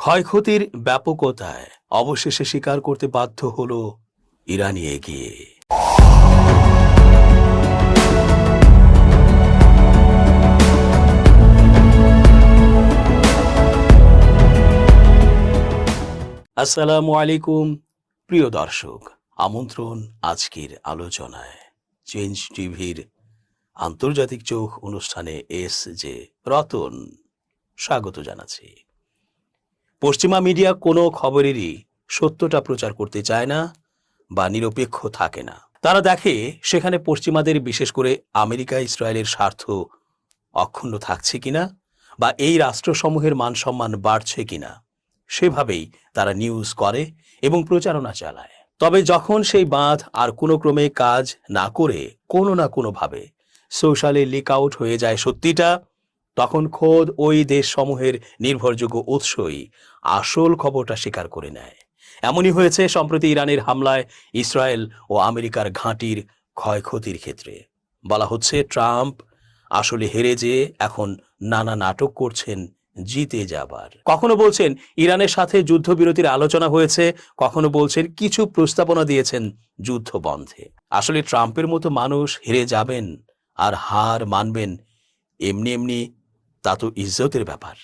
ক্ষয়ক্ষতির ব্যাপকতায় অবশেষে স্বীকার করতে বাধ্য হল ইরানি এগিয়ে। আসসালামু আলাইকুম প্রিয় দর্শক, আমন্ত্রণ আজকের আলোচনায়। চেঞ্জ টিভির আন্তর্জাতিক চোখ অনুষ্ঠানে যে রতন স্বাগত জানাচ্ছি। পশ্চিমা মিডিয়া কোনো খবরেরই সত্যটা প্রচার করতে চায় না বা নিরপেক্ষ থাকে না। তারা দেখে সেখানে পশ্চিমাদের, বিশেষ করে আমেরিকা ইসরায়েলের স্বার্থ অক্ষুণ্ণ থাকছে কিনা বা এই রাষ্ট্রসমূহের মান সম্মান বাড়ছে কিনা, সেভাবেই তারা নিউজ করে এবং প্রচারণা চালায়। তবে যখন সেই বাঁধ আর কোনো ক্রমে কাজ না করে কোনো না কোনোভাবে সোশ্যালে লিক আউট হয়ে যায় সত্যিটা, তখন খোদ ওই দেশসমূহের নির্ভরযোগ্য উৎসই আসল খবরটা স্বীকার করে নেয়। এমনই হয়েছে সম্প্রতি ইরানের হামলায় ইসরায়েল ও আমেরিকার ঘাঁটির ক্ষয়ক্ষতির ক্ষেত্রে। বলা হচ্ছে ট্রাম্প আসলে হেরে যেয়ে এখন নানা নাটক করছেন জিতে যাবার। কখনো বলছেন ইরানের সাথে যুদ্ধবিরতির আলোচনা হয়েছে, কখনো বলছেন কিছু প্রস্তাবনা দিয়েছেন যুদ্ধ বন্ধে। আসলে ট্রাম্পের মতো মানুষ হেরে যাবেন আর হার মানবেন এমনি এমনি, তা তো ইজ্জতের ব্যাপার।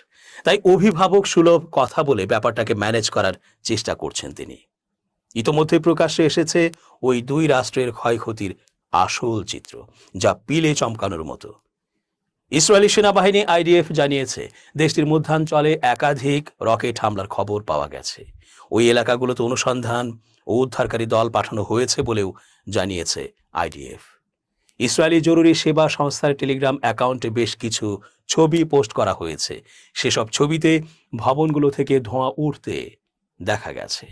তাই অভিভাবক সুলভ কথা বলে ব্যাপারটাকে ম্যানেজ করার চেষ্টা করছেন তিনি। ইতোমধ্যে প্রকাশ্যে এসেছে ওই দুই রাষ্ট্রের ক্ষয়ক্ষতির আসল চিত্র, যা পিলে চমকানোর মতো। ইসরায়েলি সেনাবাহিনী IDF জানিয়েছে দেশটির মধ্যাঞ্চলে একাধিক রকেট হামলার খবর পাওয়া গেছে। ওই এলাকাগুলোতে অনুসন্ধান ও উদ্ধারকারী দল পাঠানো হয়েছে বলেও জানিয়েছে IDF। ইসরায়েলি জরুরি সেবা সংস্থার টেলিগ্রাম অ্যাকাউন্টে বেশ কিছু ছবি পোস্ট করা হয়েছে। সেসব ছবিতে ভবনগুলো থেকে ধোঁয়া উঠতে দেখা গেছে।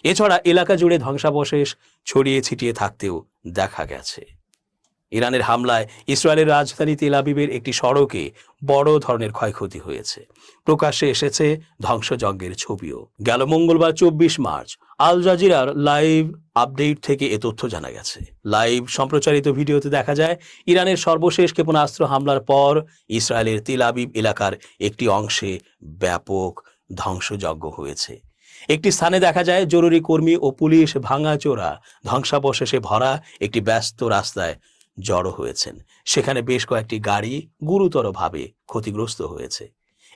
এছাড়া এলাকা জুড়ে ধ্বংসাবশেষ ছড়িয়ে ছিটিয়ে থাকতেও দেখা গেছে। ইরানের হামলায় ইসরায়েলের রাজধানী তেল আবিবের একটি সড়কে বড় ধরনের ক্ষয়ক্ষতি হয়েছে। প্রকাশ্যে এসেছে ধ্বংসযজ্ঞের ছবিও। গেল মঙ্গলবার 24 মার্চ আল জাজিরার লাইভ আপডেট থেকে এ তথ্য জানা গেছে। লাইভ সম্প্রচারিত ভিডিওতে দেখা যায় ইরানের সর্বশেষ ক্ষেপণাস্ত্র হামলার পর ইসরায়েলের তেল আবিব এলাকার একটি অংশে ব্যাপক ধ্বংসযজ্ঞ হয়েছে। একটি স্থানে দেখা যায় জরুরি কর্মী ও পুলিশ ভাঙাচোরা ধ্বংসাবশেষে ভরা একটি ব্যস্ত রাস্তায় জড়ো হয়েছেন। সেখানে বেশ কয়েকটি গাড়ি গুরুতরভাবে ক্ষতিগ্রস্ত হয়েছে।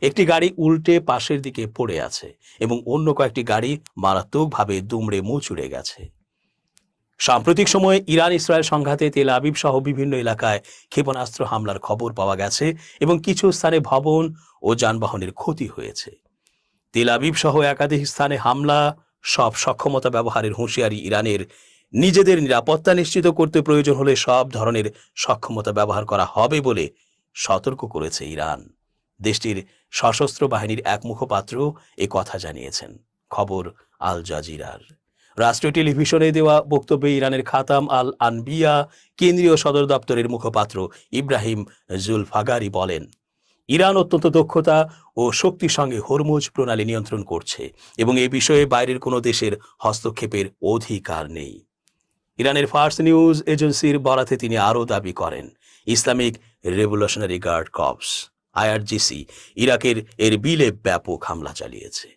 একটি গাড়ি উল্টে পাশের দিকে পড়ে আছে এবং অন্য কয়েকটি গাড়ি মারাত্মকভাবে দুমড়ে মুচড়ে গেছে। সাম্প্রতিক সময়ে ইরান ইসরায়েল সংঘাতে তেল আবিব সহ বিভিন্ন এলাকায় ক্ষেপণাস্ত্র হামলার খবর পাওয়া গেছে এবং কিছু স্থানে ভবন ও যানবাহনের ক্ষতি হয়েছে। তেল আবিব সহ একাধিক স্থানে হামলা, সব সক্ষমতা ব্যবহারের হুঁশিয়ারি ইরানের। নিজেদের নিরাপত্তা নিশ্চিত করতে প্রয়োজন হলে সব ধরনের সক্ষমতা ব্যবহার করা হবে বলে সতর্ক করেছে ইরান। দেশটির সশস্ত্র বাহিনীর এক মুখপাত্র এ কথা জানিয়েছেন। খবর আল জাজিরার। রাষ্ট্রীয় টেলিভিশনে দেওয়া বক্তব্যে ইরানের খাতাম আল আনবিয়া কেন্দ্রীয় সদর দপ্তরের মুখপাত্র ইব্রাহিম জুলফাগারি বলেন, ইরান অত্যন্ত দক্ষতা ও শক্তির সঙ্গে হরমুজ প্রণালী নিয়ন্ত্রণ করছে এবং এই বিষয়ে বাইরের কোনো দেশের হস্তক্ষেপের অধিকার নেই। ইরানের ফার্স নিউজ এজেন্সির বরাতে তিনি আরও দাবি করেন, Islamic revolutionary guard corps IRGC ইরাকের এরবিলে ব্যাপক হামলা চালিয়েছে।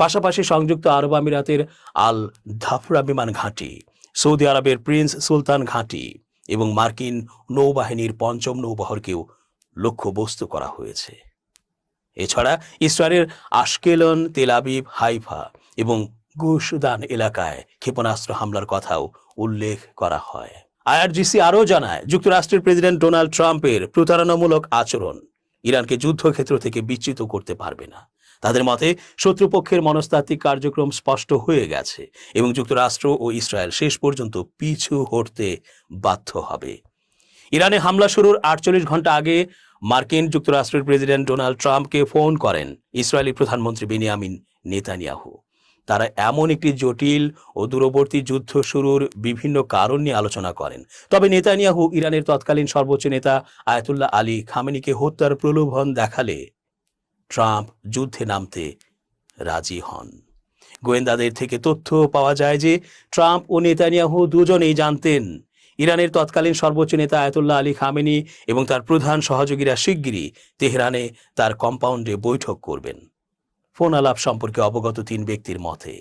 পাশাপাশি সংযুক্ত আরব আমিরাতের আল ধাফরা বিমান ঘাঁটি, সৌদি আরবের প্রিন্স সুলতান ঘাঁটি এবং মার্কিন নৌবাহিনীর ৫ম নৌবহরকেও লক্ষ্যবস্তু করা হয়েছে। এছাড়া ইসরায়েলের আশকেলন, তেল আবিব, হাইফা এবং গুশদান এলাকায় ক্ষেপণাস্ত্র হামলার কথাও উল্লেখ করা হয়। IRGC আরও জানায়, যুক্তরাষ্ট্রের প্রেসিডেন্ট ডোনাল্ড ট্রাম্পের প্রতারণামূলক আচরণ ইরানকে যুদ্ধক্ষেত্র থেকে বিচ্যুত করতে পারবে না। তাদের মতে শত্রুপক্ষের মনস্তাত্ত্বিক কার্যক্রম স্পষ্ট হয়ে গেছে এবং যুক্তরাষ্ট্র ও ইসরায়েল শেষ পর্যন্ত পিছু হটতে বাধ্য হবে। ইরানে হামলা শুরুর 48 ঘন্টা আগে মার্কিন যুক্তরাষ্ট্রের প্রেসিডেন্ট ডোনাল্ড ট্রাম্পকে ফোন করেন ইসরায়েলি প্রধানমন্ত্রী বেনিয়ামিন নেতানিয়াহু। তারা এমন একটি জটিল ও দূরবর্তী যুদ্ধ শুরুর বিভিন্ন কারণ নিয়ে আলোচনা করেন। তবে নেতানিয়াহু ইরানের তৎকালীন সর্বোচ্চ নেতা আয়াতুল্লাহ আলী খামেনিকে হত্যার প্রলোভন দেখালে ট্রাম্প যুদ্ধে নামতে রাজি হন। গোয়েন্দাদের থেকে তথ্য পাওয়া যায় যে ট্রাম্প ও নেতানিয়াহু দুজনেই জানতেন ইরানের তৎকালীন সর্বোচ্চ নেতা আয়াতুল্লাহ আলী খামেনি এবং তার প্রধান সহযোগীরা শিগগিরই তেহরানে তার কম্পাউন্ডে বৈঠক করবেন। ফোন আলাপ সম্পর্কে অবগত 3 ব্যক্তির মতে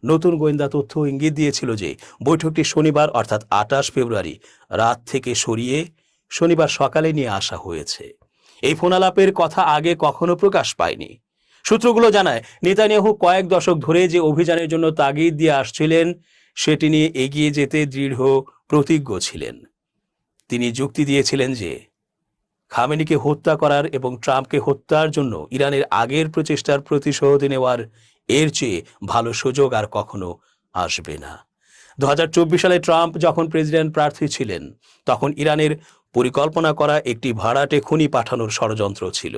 নতুন গোয়েন্দা তথ্য ইঙ্গিত দিয়েছিল যে বৈঠকটি শনিবার অর্থাৎ 28 ফেব্রুয়ারি রাত থেকে সরিয়ে শনিবার সকালে নিয়ে আসা হয়েছে। এই ফোন আলাপের কথা আগে কখনো প্রকাশ পায়নি। সূত্রগুলো জানায়, নেতানিয়াহু কয়েক দশক ধরে যে অভিযানের জন্য তাগিদ দিয়ে আসছিলেন সেটি নিয়ে এগিয়ে যেতে দৃঢ় প্রতিজ্ঞ ছিলেন। তিনি যুক্তি দিয়েছিলেন যে খামেনিকে হত্যা করার এবং ট্রাম্পকে হত্যার জন্য ইরানের আগের প্রচেষ্টার প্রতিশোধ নেওয়ার এর চেয়ে ভালো সুযোগ আর কখনো আসবে না। 2024 সালে ট্রাম্প যখন প্রেসিডেন্ট প্রার্থী ছিলেন তখন ইরানের পরিকল্পনা করা একটি ভাড়াটে খুনি পাঠানোর ষড়যন্ত্র ছিল।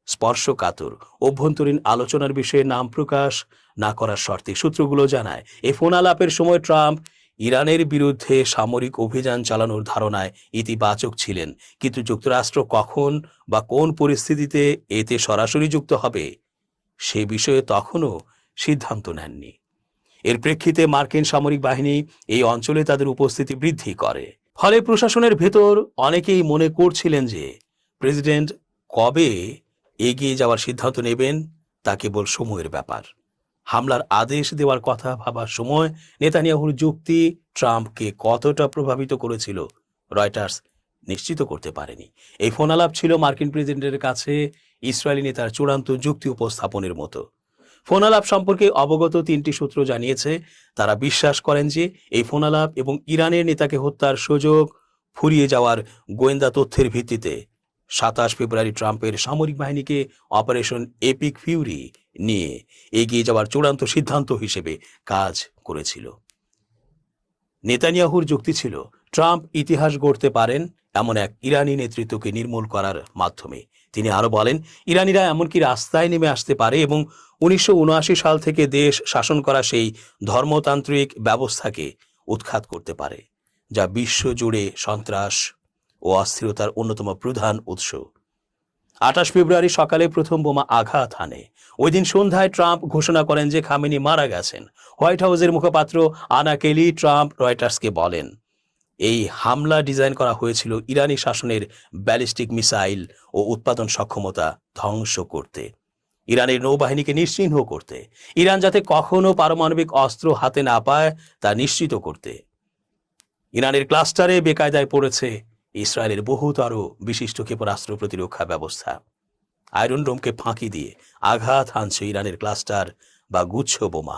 স্পর্শকাতর অভ্যন্তরীণ আলোচনার বিষয়ে নাম প্রকাশ না করার শর্তে সূত্রগুলো জানায়, এই ফোন আলাপের সময় ট্রাম্প ইরানের বিরুদ্ধে সামরিক অভিযান চালানোর ধারণায় ইতিবাচক ছিলেন, কিন্তু যুক্তরাষ্ট্র কখন বা কোন পরিস্থিতিতে এতে সরাসরি যুক্ত হবে সে বিষয়ে তখনও সিদ্ধান্ত নেননি। এর প্রেক্ষিতে মার্কিন সামরিক বাহিনী এই অঞ্চলে তাদের উপস্থিতি বৃদ্ধি করে। ফলে প্রশাসনের ভেতর অনেকেই মনে করছিলেন যে প্রেসিডেন্ট কবে এগিয়ে যাওয়ার সিদ্ধান্ত নেবেন তা কেবল সময়ের ব্যাপার। হামলার আদেশ দেওয়ার কথা ভাবার সময় নেতানিয়াহুর যুক্তি ট্রাম্পকে কতটা প্রভাবিত করেছিল রয়টার্স নিশ্চিত করতে পারেনি। এই ফোন আলাপ ছিল মার্কিন প্রেসিডেন্টের কাছে ইসরায়েলি নেতার চূড়ান্ত যুক্তি উপস্থাপনের মতো। ফোন আলাপ সম্পর্কে অবগত 3টি সূত্র জানিয়েছে, তারা বিশ্বাস করেন যে এই ফোন আলাপ এবং ইরানের নেতাকে হত্যার সুযোগ ফুরিয়ে যাওয়ার গোয়েন্দা তথ্যের ভিত্তিতে 27 ফেব্রুয়ারি ট্রাম্পের সামরিক বাহিনীকে অপারেশন এপিক ফিউরি নিয়ে এগিয়ে যাওয়ার চূড়ান্ত সিদ্ধান্ত হিসেবে কাজ করেছিল। নেতানিয়াহুর যুক্তি ছিল, ট্রাম্প ইতিহাস গড়তে পারেন এমন এক ইরানি নেতৃত্বকে নির্মূল করার মাধ্যমে। তিনি আরো বলেন, ইরানিরা এমনকি রাস্তায় নেমে আসতে পারে এবং 1979 সাল থেকে দেশ শাসন করা সেই ধর্মতান্ত্রিক ব্যবস্থাকে উৎখাত করতে পারে, যা বিশ্ব জুড়ে সন্ত্রাস ও অস্থিরতার অন্যতম প্রধান উৎস। 28 ফেব্রুয়ারি সকালে প্রথম বোমা আঘাত হানে। ওই দিন সন্ধ্যায় ট্রাম্প ঘোষণা করেন যে খামেনি মারা গেছেন। হোয়াইট হাউসের মুখপাত্র আনা কেলি ট্রাম্প রয়টার্সকে বলেন, এই হামলা ডিজাইন করা হয়েছিল ইরানি শাসনের ব্যালিস্টিক মিসাইল ও উৎপাদন সক্ষমতা ধ্বংস করতে, ইরানের নৌবাহিনীকে নিশ্চিহ্ন করতে, ইরান যাতে কখনো পারমাণবিক অস্ত্র হাতে না পায় তা নিশ্চিত করতে। ইরানের ক্লাস্টারে বেকায়দায় পড়েছে ইসরায়েলের বহুতর বিশিষ্ট ক্ষেপণাস্ত্র প্রতিরক্ষা ব্যবস্থা। আয়রন ডোমকে ফাঁকি দিয়ে আঘাত হানছে ইরানের ক্লাস্টার বা গুচ্ছ বোমা।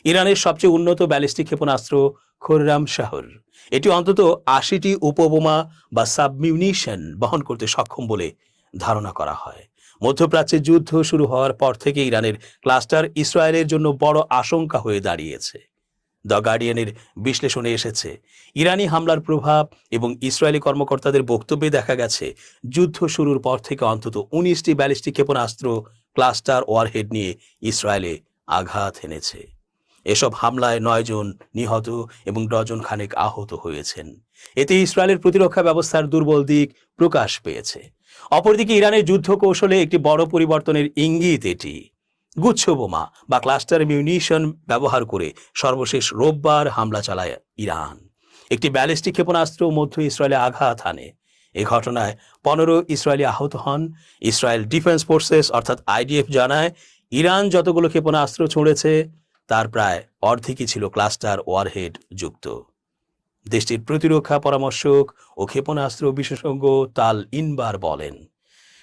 ইরানের সবচেয়ে উন্নত ব্যালিস্টিক ক্ষেপণাস্ত্র খোররাম শাহর, এটি অন্তত 80টি উপবোমা বা সাবমিউনিশন বহন করতে সক্ষম বলে ধারণা করা হয়। মধ্যপ্রাচ্যে যুদ্ধ শুরু হওয়ার পর থেকে ইরানের ক্লাস্টার ইসরায়েলের জন্য বড় আশঙ্কা হয়ে দাঁড়িয়েছে। দ্য গার্ডিয়ানের বিশ্লেষণে এসেছে, ইরানি হামলার প্রভাব এবং ইসরায়েলি কর্মকর্তাদের বক্তব্যে দেখা গেছে যুদ্ধ শুরুর পর থেকে অন্তত 19টি ব্যালিস্টিক ক্ষেপণাস্ত্র ক্লাস্টার ওয়ারহেড নিয়ে ইসরায়েলে আঘাত এনেছে। এসব হামলায় 9 জন নিহত এবং ডজন খানেক আহত হয়েছেন। এতে ইসরায়েলের প্রতিরক্ষা ব্যবস্থার দুর্বল দিক প্রকাশ পেয়েছে। অপরদিকে ইরানের যুদ্ধ কৌশলে একটি বড় পরিবর্তনের ইঙ্গিত এটি। গুচ্ছ বোমা বা ক্লাস্টার মিউনিশন ব্যবহার করে সর্বশেষ রোববার হামলা চালায় ইরান। একটি ব্যালিস্টিক ক্ষেপণাস্ত্র মধ্য ইসরায়েলে আঘাত হানে। এ ঘটনায় 15 ইসরায়েলি আহত হন। ইসরায়েল ডিফেন্স ফোর্সেস অর্থাৎ আইডিএফ জানায়, ইরান যতগুলো ক্ষেপণাস্ত্র ছুঁড়েছে তার প্রায় অর্ধেকই ছিল ক্লাস্টার ওয়ারহেড যুক্ত। দেশটির প্রতিরক্ষা পরামর্শক ও ক্ষেপণাস্ত্র বিশেষজ্ঞ তাল ইনবার বলেন,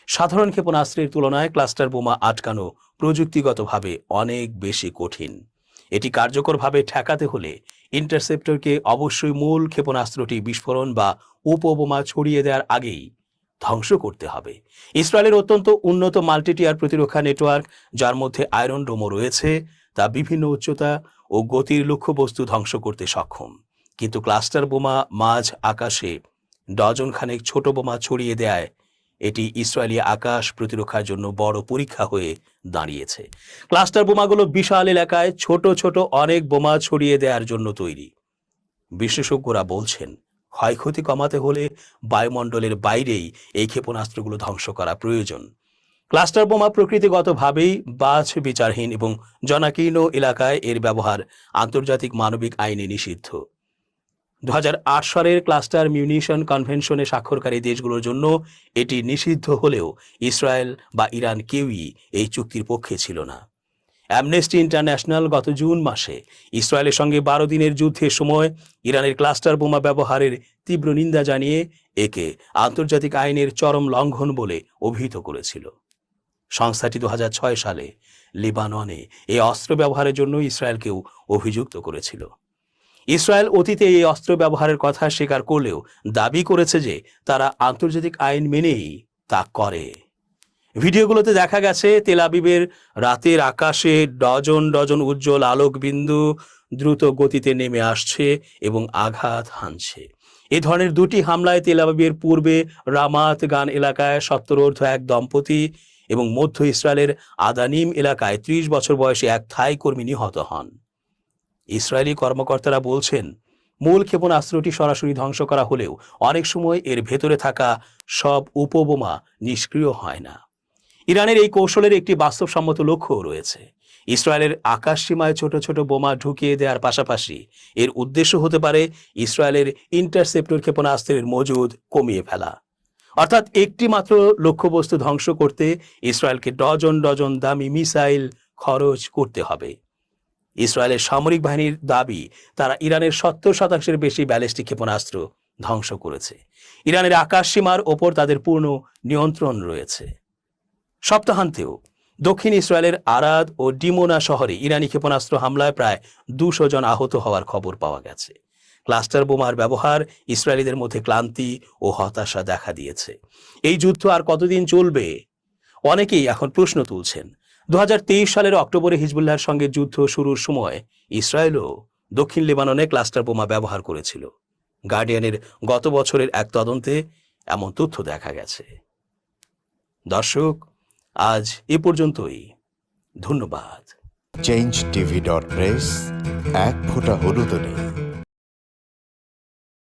সাধারণ ক্ষেপণাস্ত্রের তুলনায় ক্লাস্টার বোমা আটকানো প্রযুক্তিগতভাবে অনেক বেশি কঠিন। এটি কার্যকরভাবে ঠেকাতে হলে ইন্টারসেপ্টরকে অবশ্যই মূল ক্ষেপণাস্ত্রটি বিস্ফোরণ বা উপবোমা ছড়িয়ে দেওয়ার আগেই ধ্বংস করতে হবে। ইসরায়েলের অত্যন্ত উন্নত মাল্টিটিয়ার প্রতিরক্ষা নেটওয়ার্ক, যার মধ্যে আয়রন ডোমও রয়েছে, তা বিভিন্ন উচ্চতা ও গতির লক্ষ্যবস্তু ধ্বংস করতে সক্ষম। কিন্তু ক্লাস্টার বোমা মাঝ আকাশে ডজন খানেক ছোট বোমা ছড়িয়ে দেয়। এটি ইসরায়েলি আকাশ প্রতিরক্ষার জন্য বড় পরীক্ষা হয়ে দাঁড়িয়েছে। ক্লাস্টার বোমাগুলো বিশাল এলাকায় ছোট ছোট অনেক বোমা ছড়িয়ে দেওয়ার জন্য তৈরি। বিশেষজ্ঞরা বলছেন, ক্ষয়ক্ষতি কমাতে হলে বায়ুমণ্ডলের বাইরেই এই ক্ষেপণাস্ত্রগুলো ধ্বংস করা প্রয়োজন। ক্লাস্টার বোমা প্রকৃতিগতভাবেই বাছ বিচারহীন এবং জনাকীর্ণ এলাকায় এর ব্যবহার আন্তর্জাতিক মানবিক আইনে নিষিদ্ধ। 2008 সালের ক্লাস্টার মিউনিশন কনভেনশনে স্বাক্ষরকারী দেশগুলোর জন্য এটি নিষিদ্ধ হলেও ইসরায়েল বা ইরান কেউই এই চুক্তির পক্ষে ছিল না। অ্যামনেস্টি ইন্টারন্যাশনাল গত জুন মাসে ইসরায়েলের সঙ্গে 12 দিনের যুদ্ধের সময় ইরানের ক্লাস্টার বোমা ব্যবহারের তীব্র নিন্দা জানিয়ে একে আন্তর্জাতিক আইনের চরম লঙ্ঘন বলে অভিহিত করেছিল। সংস্থাটি 2006 সালে লেবাননে এই অস্ত্র ব্যবহারের জন্য ইসরায়েলকেও অভিযুক্ত করেছিল। ইসরায়েল অতীতে এই অস্ত্র ব্যবহারের কথা স্বীকার করলেও দাবি করেছে যে তারা আন্তর্জাতিক আইন মেনেই তা করে। ভিডিওগুলোতে দেখা গেছে তেল আবিবের রাতের আকাশে ডজন ডজন উজ্জ্বল আলোকবিন্দু দ্রুত গতিতে নেমে আসছে এবং আঘাত হানছে। এ ধরনের দুটি হামলায় তেল আবিবের পূর্বে রামাত গান এলাকায় 70 এক দম্পতি এবং মধ্য ইসরায়েলের আদানিম এলাকায় 30 বছর বয়সী এক থাই কর্মী নিহত হন। ইসরায়েলি কর্মকর্তারা বলছেন, মূল ক্ষেপণাস্ত্রটি সরাসরি ধ্বংস করা হলেও অনেক সময় এর ভেতরে থাকা সব উপবোমা নিষ্ক্রিয় হয় না। ইরানের এই কৌশলের একটি বাস্তবসম্মত লক্ষ্যও রয়েছে। ইসরায়েলের আকাশসীমায় ছোট ছোট বোমা ঢুকিয়ে দেওয়ার পাশাপাশি এর উদ্দেশ্য হতে পারে ইসরায়েলের ইন্টারসেপ্টর ক্ষেপণাস্ত্রের মজুদ কমিয়ে ফেলা। অর্থাৎ একটি মাত্র লক্ষ্যবস্তু ধ্বংস করতে ইসরায়েলকে ডজন ডজন দামি মিসাইল খরচ করতে হবে। ইসরায়েলের সামরিক বাহিনীর দাবি, তারা ইরানের 70% বেশি ব্যালিস্টিক ক্ষেপণাস্ত্র ধ্বংস করেছে। ইরানের আকাশসীমার ওপর তাদের পূর্ণ নিয়ন্ত্রণ রয়েছে। সপ্তাহান্তেও দক্ষিণ ইসরায়েলের আরাদ ও ডিমোনা শহরে ইরানি ক্ষেপণাস্ত্র হামলায় প্রায় 200 জন আহত হওয়ার খবর পাওয়া গেছে। ক্লাস্টার বোমার ব্যবহার ইসরায়েলিদের মধ্যে ক্লান্তি ও হতাশা দেখা দিয়েছে। এই যুদ্ধ আর কতদিন চলবে? অনেকেই এখন প্রশ্ন তুলছেন। 2023 সালের অক্টোবরে হিজবুল্লাহর সঙ্গে যুদ্ধ শুরুর সময় ইসরায়েলও দক্ষিণ লেবাননে ক্লাস্টার বোমা ব্যবহার করেছিল। গার্ডিয়ানের গত বছরের এক তদন্তে এমন তথ্য দেখা গেছে। দর্শক, আজ এ পর্যন্তই। ধন্যবাদ। changetv.press এক ফোঁটা হলুদও নেই।